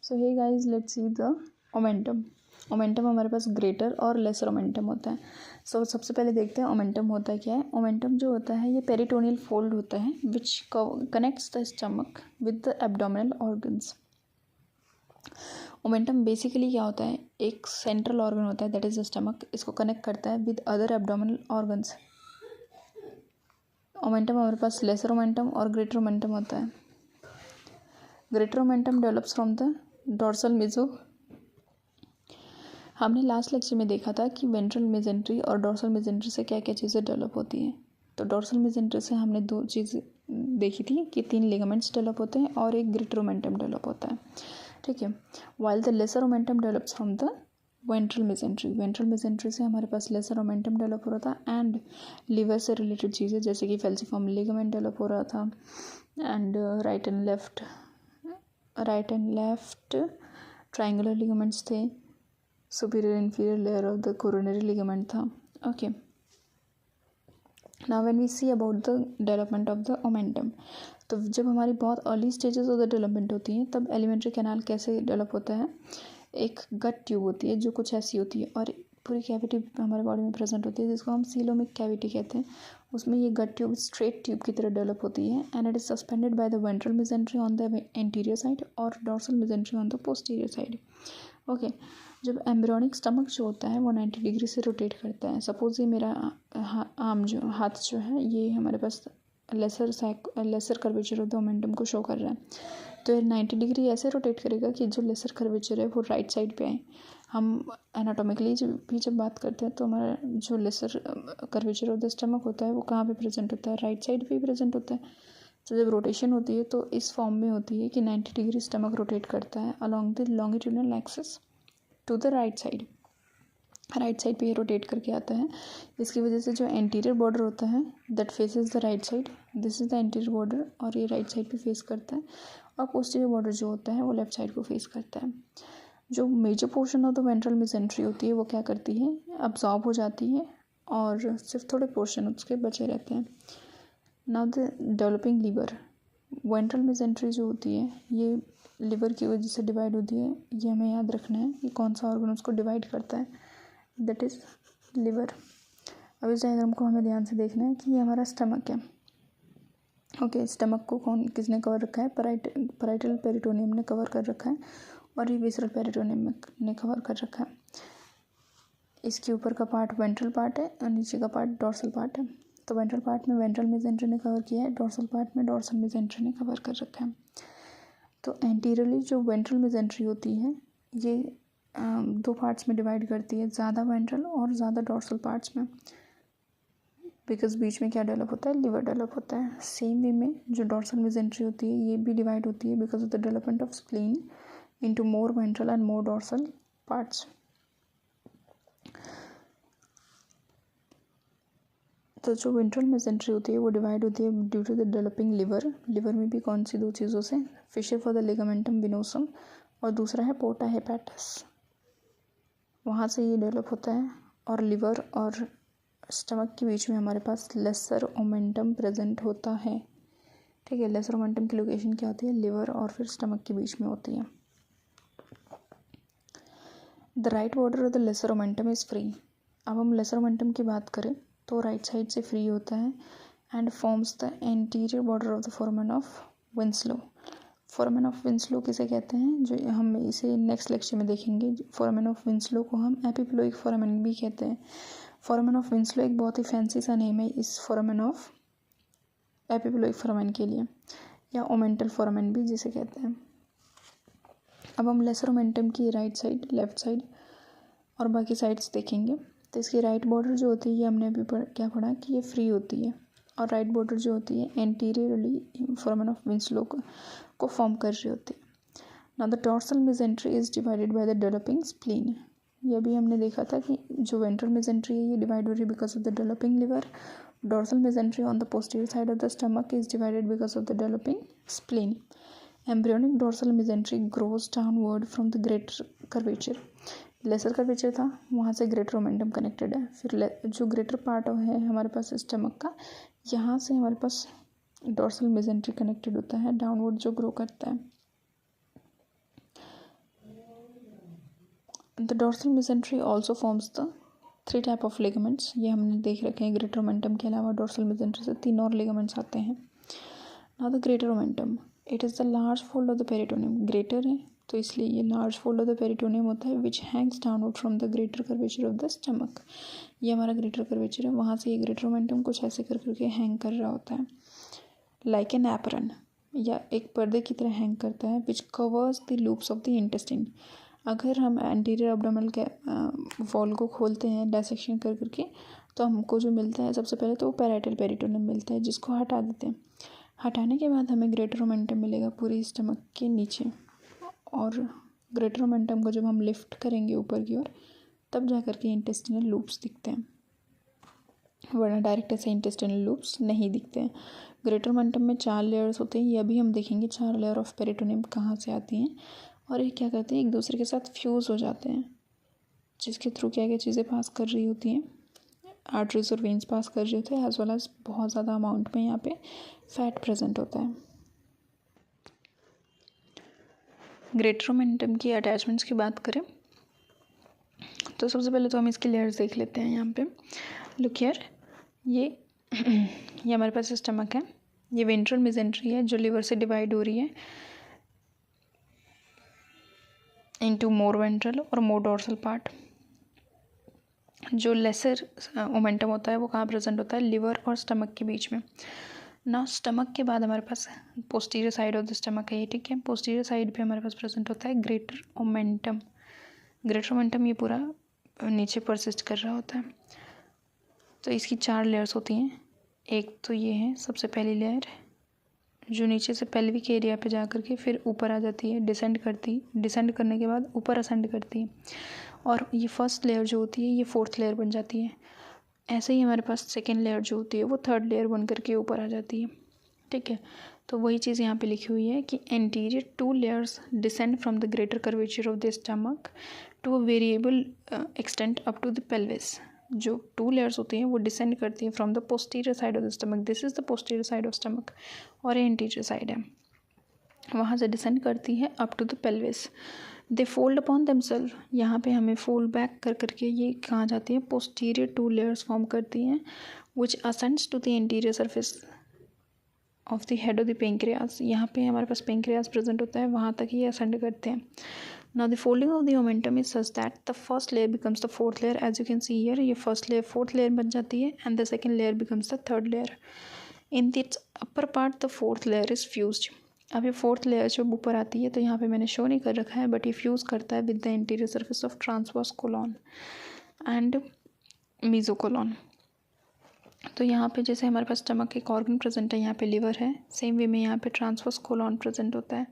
So hey guys, let's see the omentum. Omentum हमारे पास greater और लेसर ओमेंटम होता है। सो सबसे पहले देखते हैं ओमेंटम होता क्या है। ओमेंटम जो होता है ये पेरिटोनियल फोल्ड होता है which connects the stomach with the abdominal organs. Omentum basically क्या होता है, एक सेंट्रल ऑर्गन होता है दैट इज द स्टमक, इसको कनेक्ट करता है with other abdominal organs. Omentum हमारे पास लेसर ओमेंटम और ग्रेटर ओमेंटम होता है। Greater omentum develops from the dorsal meso. हमने लास्ट लेक्चर में देखा था कि वेंट्रल मेजेंट्री और डोर्सल मेजेंट्री से क्या क्या चीज़ें डेवलप होती हैं। तो डोर्सल मेजेंट्री से हमने दो चीज़ें देखी थी कि 3 लिगामेंट्स डेवलप होते हैं और एक ग्रेटर ओमेंटम डेवलप होता है, ठीक है। While the lesser omentum develops from the ventral mesentery. Ventral mesentery से हमारे पास लेसर ओमेंटम डेवलप हो रहा था एंड लिवर से रिलेटेड चीज़ें जैसे कि फेल्सिफॉर्म लिगामेंट डेवलप हो रहा था and right and left triangular ligaments थे। Superior inferior layer of the coronary ligament था। Okay, now when we see about the development of the omentum, तो जब हमारी बहुत early stages of the development होती हैं तब एलिमेंट्री कैनाल कैसे डेवलप होता है। एक गट ट्यूब होती है जो कुछ ऐसी होती है और पूरी कैविटी हमारे बॉडी में प्रेजेंट होती है जिसको हम सीलोमिक कैविटी कहते हैं। उसमें ये गट ट्यूब स्ट्रेट ट्यूब की तरह डेवलप होती है and it is suspended by the ventral mesentery on the anterior side और dorsal mesentery on the posterior side. Okay, जब एम्ब्रियोनिक स्टमक जो होता है वो 90 डिग्री से रोटेट करता है। सपोज ये मेरा हाथ जो है ये हमारे पास lesser curvature of the momentum को शो कर रहा है, तो ये 90 डिग्री ऐसे रोटेट करेगा कि जो लेसर कर्वेचर है वो राइट साइड पे आए। हम एनाटोमिकली जब बात करते हैं तो हमारा जो laser curvature of the stomach होता है वो कहाँ पे प्रेजेंट होता है, राइट साइड पे ही प्रेजेंट होता है। तो जब रोटेशन होती है तो इस फॉर्म में होती है कि 90 डिग्री स्टमक रोटेट करता है along the longitudinal axis to the right side. Right side पे ये रोटेट करके आता है। इसकी वजह से जो एंटीरियर बॉर्डर होता है that faces the right side, this is the anterior border और ये राइट साइड पे फेस करता है और पोस्टीरियर बॉर्डर जो होता है वो लेफ्ट साइड को फेस करता है। जो major portion of the ventral mesentery होती है वो क्या करती है, अब्जॉर्ब हो जाती है और सिर्फ थोड़े पोर्शन उसके बचे रहते हैं। Now the developing liver, ventral mesentery जो होती है ये लिवर की वजह से डिवाइड होती है। ये हमें याद रखना है कि कौन सा ऑर्गन उसको डिवाइड करता है, दैट इज़ लिवर। अब इस डायग्राम को हमें ध्यान से देखना है कि ये हमारा स्टमक है। ओके, स्टमक को किसने कवर रखा है, पैराइटल पेरिटोनियम ने कवर कर रखा है और ये विसरल पेरिटोनियम ने कवर कर रखा है। इसके ऊपर का पार्ट वेंट्रल पार्ट है और नीचे का पार्ट डोर्सल पार्ट है। तो वेंट्रल पार्ट में वेंट्रल मेजेंट्री ने कवर किया है, डोर्सल पार्ट में डोर्सल मेजेंट्री ने कवर कर रखा है। तो एंटीरियरली जो वेंट्रल मेजेंट्री होती है ये 2 पार्ट्स में डिवाइड करती है, ज़्यादा वेंट्रल और ज़्यादा डोर्सल पार्ट्स में, बिकॉज बीच में क्या डेवलप होता है, लिवर डेवलप होता है। सेम वे में जो डोर्सल मेजेंट्री होती है ये भी डिवाइड होती है because of the development of spleen into more ventral and more dorsal parts. तो जो वेंट्रल मेजेंट्री होती है वो डिवाइड होती है due to the developing liver. Liver में भी कौन सी 2 चीज़ों से, fissure for the ligamentum venosum और दूसरा है पोर्टा हेपेटस, वहाँ से ये डेवलप होता है। और लिवर और स्टमक के बीच में हमारे पास लेसर ओमेंटम प्रेजेंट होता है, ठीक है। लेसर ओमेंटम की लोकेशन क्या होती है, लिवर और फिर स्टमक के बीच में होती है। The right border of the lesser omentum is free. अब हम लेसर ओमेंटम की बात करें तो राइट साइड से फ्री होता है and forms the anterior border of the foramen of Winslow. Foramen of Winslow किसे कहते हैं, जो हम इसे नेक्स्ट लेक्चर में देखेंगे। फोरामेन ऑफ विंसलो को हम एपिप्लोइक फोरामेन भी कहते हैं। फोरामेन ऑफ विंसलो एक बहुत ही फैंसी सा नेम है इस फोरामेन ऑफ एपिप्लोइक फोरामेन के लिए, या ओमेंटल फोरामेन भी जिसे कहते हैं। अब हम लेसर ओमेंटम की राइट साइड, लेफ्ट साइड और बाकी साइड्स देखेंगे। तो इसकी राइट बॉर्डर जो होती है ये हमने अभी क्या पढ़ा कि ये फ्री होती है और राइट बॉर्डर जो होती है एंटीरियरली फोरामेन ऑफ विंसलो को फॉर्म कर रही होती है। Now the dorsal mesentery is divided by the developing spleen. ये भी हमने देखा था कि जो वेंट्रल मेजेंट्री है ये डिवाइड हो रही है because of the developing liver. Dorsal mesentery on the posterior side of the stomach is divided because of the developing spleen. Embryonic dorsal mesentery grows downward from the greater curvature. Lesser curvature था, वहाँ से greater omentum connected है। फिर जो greater part है हमारे पास stomach का, यहाँ से हमारे पास डोर्सल मेजेंट्री कनेक्टेड होता है, डाउनवर्ड जो ग्रो करता है। The dorsal mesentery also forms the 3 type of ligaments. ये हमने देख रखे हैं। ग्रेटर ओमेंटम के अलावा डोर्सल मेसेंट्री से 3 और लिगामेंट्स आते हैं। Now the greater omentum, it is the large fold of the peritoneum. Greater है तो इसलिए ये large fold of the peritoneum होता है, which hangs downward from the greater curvature of the stomach. ये हमारा ग्रेटर कर्वेचर है, वहाँ से ये ग्रेटर ओमेंटम कुछ ऐसे कर करके हैंग कर रहा होता है, लाइक एन एप्रन, या एक पर्दे की तरह हैंग करता है, which covers the loops of the intestine. अगर हम एंटीरियर एब्डोमिनल के वॉल को खोलते हैं डायसेक्शन कर करके, तो हमको जो मिलता है सबसे पहले तो वो पैराइटल पेरिटोनियम मिलता है, जिसको हटा देते हैं। हटाने के बाद हमें ग्रेटर ओमेंटम मिलेगा पूरी स्टमक के नीचे, और ग्रेटर ओमेंटम को जब हम लिफ्ट करेंगे ऊपर की ओर, तब जा कर के इंटेस्टिनल लूप्स दिखते हैं, वरना डायरेक्ट ऐसे इंटेस्टिनल लूप्स नहीं दिखते हैं। ग्रेटर ओमेंटम में 4 लेयर्स होते हैं, ये अभी हम देखेंगे 4 लेयर ऑफ पेरिटोनियम कहाँ से आती हैं, और ये क्या करते हैं, एक दूसरे के साथ फ्यूज़ हो जाते हैं, जिसके थ्रू क्या क्या चीज़ें पास कर रही होती हैं, आर्टरीज और वेन्स पास कर रहे होते हैं, एज वेल एज बहुत ज़्यादा अमाउंट में यहाँ पे फैट प्रेजेंट होता है। ग्रेटर ओमेंटम की अटैचमेंट्स की बात करें तो सबसे पहले तो हम इसकी लेयर्स देख लेते हैं। यहाँ पे लुक हियर, ये हमारे पास स्टमक है, ये वेंट्रल मेसेंट्री है जो लिवर से डिवाइड हो रही है इनटू मोर वेंट्रल और मोर डोर्सल पार्ट। जो लेसर ओमेंटम होता है वो कहाँ प्रेजेंट होता है, लिवर और स्टमक के बीच में। ना स्टमक के बाद हमारे पास posterior side of the stomach है ये, ठीक है। पोस्टीरियर साइड पे हमारे पास प्रेजेंट होता है ग्रेटर ओमेंटम। ग्रेटर ओमेंटम ये पूरा नीचे परसिस्ट कर रहा होता है। तो इसकी 4 लेयर्स होती हैं। एक तो ये है सबसे पहली लेयर, जो नीचे से पेल्विक एरिया पे जा कर के फिर ऊपर आ जाती है, डिसेंड करने के बाद ऊपर असेंड करती है, और ये फर्स्ट लेयर जो होती है ये 4th लेयर बन जाती है। ऐसे ही हमारे पास सेकेंड लेयर जो होती है वो 3rd लेयर बन करके ऊपर आ जाती है, ठीक है। तो वही चीज़ यहाँ पे लिखी हुई है कि anterior 2 layers descend from the greater curvature of the stomach to a variable extent up to the pelvis. जो 2 लेयर्स होती हैं वो डिसेंड करती हैं from the posterior side of the stomach, this is the posterior side of stomach, और anterior side है, वहाँ से डिसेंड करती है up to the pelvis. They fold upon themselves, यहाँ पे हमें फोल्ड बैक कर करके ये कहाँ जाती है, पोस्टीरियर 2 लेयर्स फॉर्म करती हैं, which ascends to the interior surface of the head of the pancreas. यहाँ पे हमारे पास पेंक्रियास प्रेजेंट होता है, वहाँ तक ये असेंड करते हैं। Now the folding of the omentum is such that the first layer becomes the 4th layer. As you can see here, ये फर्स्ट लेयर 4th लेयर बन जाती है, and the second layer becomes the 3rd layer. In its upper part the 4th layer is fused. अब ये 4th layer जब ऊपर आती है तो यहाँ पे मैंने शो नहीं कर रखा है, बट ये फ्यूज़ करता है with the interior surface of transverse colon and mesocolon. तो यहाँ पे जैसे हमारे पास स्टमक एक ऑर्गन प्रेजेंट है, यहाँ पे लिवर है, सेम वे में यहाँ पे ट्रांसवर्स कोलॉन प्रेजेंट होता है,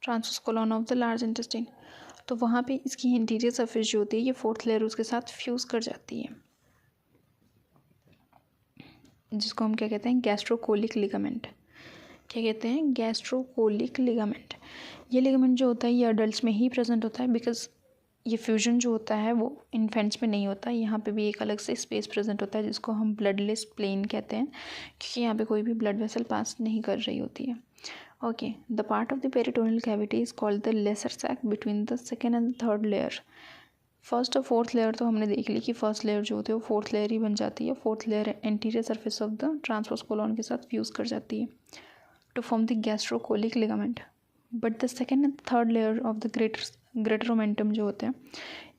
transverse colon of the large intestine. तो वहाँ पे इसकी इंटीरियर सरफेस जो होती है ये 4th लेयर उसके साथ फ्यूज़ कर जाती है, जिसको हम क्या कहते हैं, गैस्ट्रोकोलिक लिगामेंट। क्या कहते हैं, गैस्ट्रोकोलिक लिगामेंट। ये लिगामेंट जो होता है ये अडल्ट्स में ही प्रेजेंट होता है, बिकॉज ये फ्यूजन जो होता है वो इन्फेंट्स में नहीं होता। यहाँ पे भी एक अलग से स्पेस प्रेजेंट होता है जिसको हम ब्लडलेस प्लेन कहते हैं, क्योंकि यहाँ पे कोई भी ब्लड वेसल पास नहीं कर रही होती है। Okay, the part of the peritoneal cavity is called the lesser sac between the 2nd and 3rd layer. First और 4th लेयर तो हमने देख ली कि फर्स्ट लेयर जो होती है वो 4th लेयर ही बन जाती है। 4th layer anterior surface of the transverse colon के साथ फ्यूज़ कर जाती है to form the gastrocolic ligament, but the 2nd and 3rd layer of the greater omentum जो होते हैं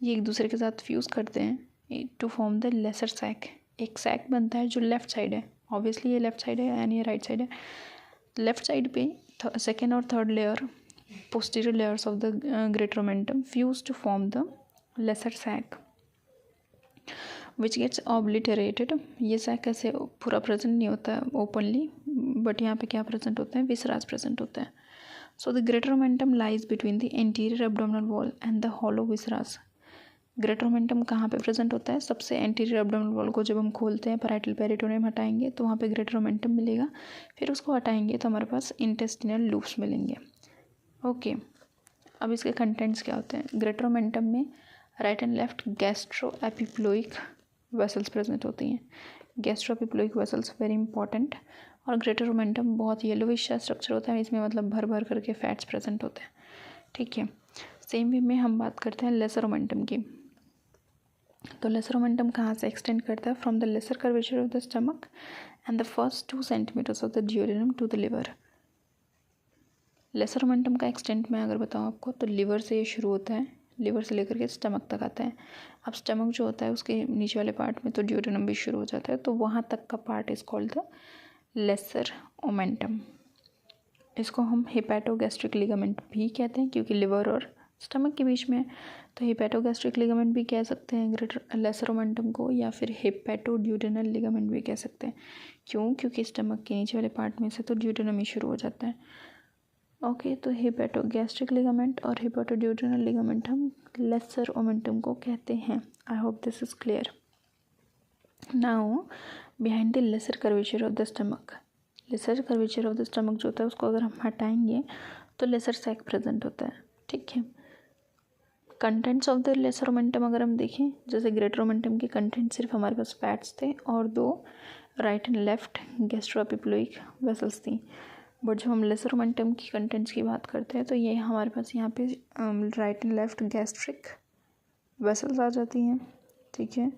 ये एक दूसरे के साथ फ्यूज़ करते हैं to form the lesser sac। एक सैक बनता है जो लेफ़्ट साइड है, ऑब्वियसली ये लेफ़्ट साइड है एंड ये राइट साइड है। लेफ़्ट साइड पे 2nd और 3rd layer posterior layers of the greater omentum fuse to form the lesser sac which gets obliterated. ये सैक ऐसे पूरा प्रेजेंट नहीं होता है ओपनली, बट यहाँ पे क्या प्रेजेंट होता है, विसराज प्रेजेंट होता है। So the greater omentum lies between the anterior abdominal wall and the hollow viscera. Greater omentum कहाँ पे प्रेजेंट होता है, सबसे एंटीरियर एब्डोमिनल वॉल को जब हम खोलते हैं, पैराइटल पेरिटोनियम हटाएंगे तो वहाँ पे ग्रेटर ओमेंटम मिलेगा, फिर उसको हटाएंगे तो हमारे पास इंटेस्टिनल लूप्स मिलेंगे। ओके, अब इसके कंटेंट्स क्या होते हैं। ग्रेटर ओमेंटम में right and left gastro epiploic vessels present होती हैं। Gastro epiploic vessels very important, और ग्रेटर ओमेंटम बहुत येलोविश स्ट्रक्चर होता है, इसमें मतलब भर भर करके फैट्स प्रेजेंट होते हैं, ठीक है। सेम वे में हम बात करते हैं लेसर मोमेंटम की। तो लेसर मोमेंटम कहाँ से एक्सटेंड करता है? From the lesser curvature of the stomach and the first 2 centimetres of the duodenum to the liver. Lesser omentum का एक्सटेंट मैं अगर बताऊँ आपको तो लिवर से ये शुरू होता है, लिवर से लेकर के स्टमक तक आता है। अब स्टमक जो होता है उसके नीचे वाले पार्ट में तो ड्यूडेनम भी शुरू हो जाता है, तो वहाँ तक का part is called the lesser omentum. इसको हम हेपेटोगैस्ट्रिक लिगामेंट भी कहते हैं क्योंकि लिवर और स्टमक के बीच में है, तो हेपेटोगैस्ट्रिक लिगामेंट भी कह सकते हैं ग्रेटर लेसर मोमेंटम को, या फिर हेपेटोड्यूडेनल लिगामेंट भी कह सकते हैं। क्यों? क्योंकि स्टमक के नीचे वाले पार्ट में से तो ड्यूडेनम ही शुरू हो जाता है। ओके, तो हेपेटोगैस्ट्रिक लिगामेंट और हेपेटोड्यूडेनल लिगामेंट हम लेसर मोमेंटम को कहते हैं। I hope this is clear. Now behind the lesser curvature of the stomach, laser curvature of the stomach जो होता है उसको अगर हम हटाएंगे तो लेसर सैक प्रेजेंट होता है। ठीक है, contents of the lesser omentum अगर हम देखें, जैसे ग्रेटर मोमेंटम के कंटेंट सिर्फ हमारे पास फैट्स थे और 2 right and left gastroepiploic vessels थी। बट जब हम लेसर मोमेंटम की कंटेंट्स की बात करते हैं तो ये हमारे पास यहाँ पे right and left gastric vessels आ जाती हैं। ठीक है,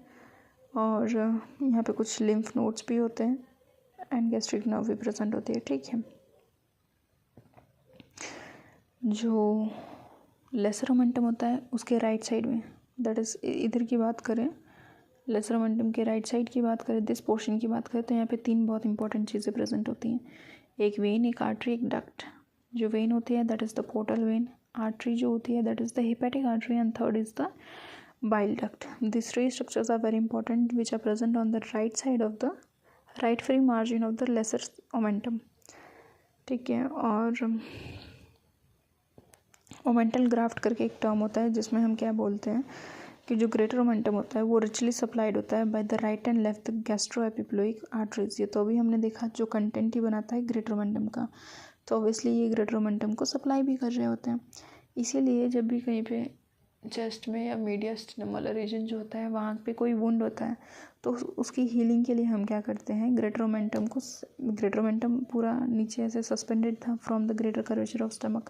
और यहाँ पे कुछ लिम्फ नोड्स भी होते हैं एंड गैस्ट्रिक नर्व भी प्रेजेंट होती है। ठीक है, जो लेसर मोमेंटम होता है उसके राइट साइड में, दैट इज़ इधर की बात करें, लेसर मोमेंटम के राइट साइड की बात करें, दिस पोर्शन की बात करें, तो यहाँ पे 3 बहुत इंपॉर्टेंट चीज़ें प्रेजेंट होती हैं। एक वेन, एक आर्टरी, एक डक्ट। जो वेन होती है that is the portal vein, artery जो होती है that is the hepatic artery, and third is the bile duct. This 3 structures are very important which are present on the right side of the right free margin of the lesser omentum. ठीक है, और मोमेंटल graft करके एक term होता है जिसमें हम क्या बोलते हैं कि जो ग्रेटर मोमेंटम होता है वो रिचली सप्लाइड होता है by the right and left gastroepiploic arteries. ये तो अभी हमने देखा जो कंटेंट ही बनाता है ग्रेटर मोमेंटम का, तो ऑब्वियसली ये ग्रेटर मोमेंटम को सप्लाई भी कर रहे होते हैं। इसीलिए जब भी कहीं पे चेस्ट में या मीडियस्टिनम वाला रीजन जो होता है वहाँ पे कोई वुंड होता है तो उसकी हीलिंग के लिए हम क्या करते हैं, ग्रेटर मोमेंटम पूरा नीचे ऐसे सस्पेंडेड था from the greater curvature of stomach,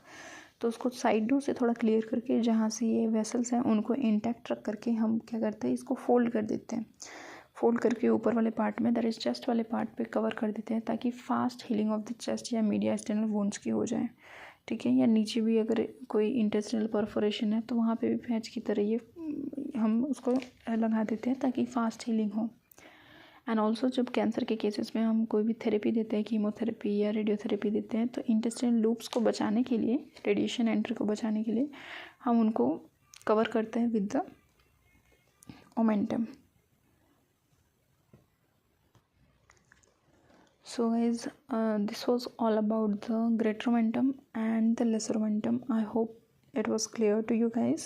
तो उसको साइडों से थोड़ा क्लियर करके जहाँ से ये वेसल्स हैं उनको इंटैक्ट रख करके हम क्या करते हैं, इसको फोल्ड कर देते हैं। फोल्ड करके ऊपर वाले पार्ट में दैट इज चेस्ट वाले पार्ट पे कवर कर देते हैं ताकि fast healing of the chest या मीडियस्टिनल वुंड्स की हो जाए। ठीक है, या नीचे भी अगर कोई इंटेस्टिनल परफोरेशन है तो वहाँ पे भी पैच की तरह ये हम उसको लगा देते हैं ताकि फास्ट हीलिंग हो। एंड ऑल्सो जब कैंसर के केसेस में हम कोई भी थेरेपी देते हैं, कीमोथेरेपी या रेडियोथेरेपी देते हैं, तो इंटेस्टाइनल लूप्स को बचाने के लिए, रेडिएशन एंट्री को बचाने के लिए हम उनको कवर करते हैं with the momentum. So guys, this was all about the greater momentum and the lesser momentum. I hope it was clear to you guys.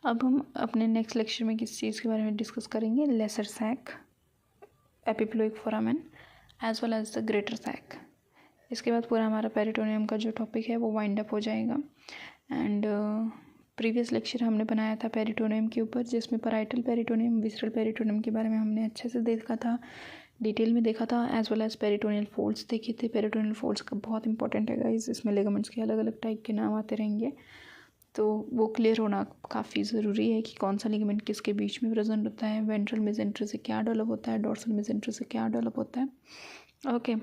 अब हम अपने नेक्स्ट लेक्चर में किस चीज़ के बारे में डिस्कस करेंगे, lesser sac, epiploic foramen as well as the greater sac. इसके बाद पूरा हमारा पेरिटोनियम का जो टॉपिक है वो वाइंड अप हो जाएगा। एंड प्रीवियस लेक्चर हमने बनाया था पेरिटोनियम के ऊपर, जिसमें पैराइटल पेरिटोनियम, विसरल पेरिटोनियम के बारे में हमने अच्छे से देखा था, डिटेल में देखा था, as well as peritoneal folds देखे थे। पेरिटोनियल फोल्ड्स का बहुत इंपॉर्टेंट है गाइस, इसमें लिगामेंट्स के अलग अलग टाइप के नाम आते रहेंगे, तो वो क्लियर होना काफ़ी ज़रूरी है कि कौन सा लिगामेंट किसके बीच में प्रेजेंट होता है, वेंट्रल मेसेंटर से क्या डेवलप होता है, डोर्सल मेसेंटर से क्या डेवलप होता है। ओके,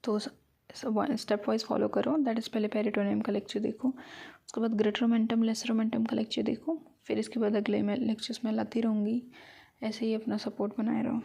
तो स्टेप वाइज फॉलो करो। दैट इज़ पहले पेरिटोनियम का लेक्चर देखो, उसके बाद ग्रेटर मोमेंटम, लेसर मोमेंटम का लेक्चर देखो, फिर इसके बाद अगले मैं लेक्चर्स में लाती रहूँगी। ऐसे ही अपना सपोर्ट बनाए रहो।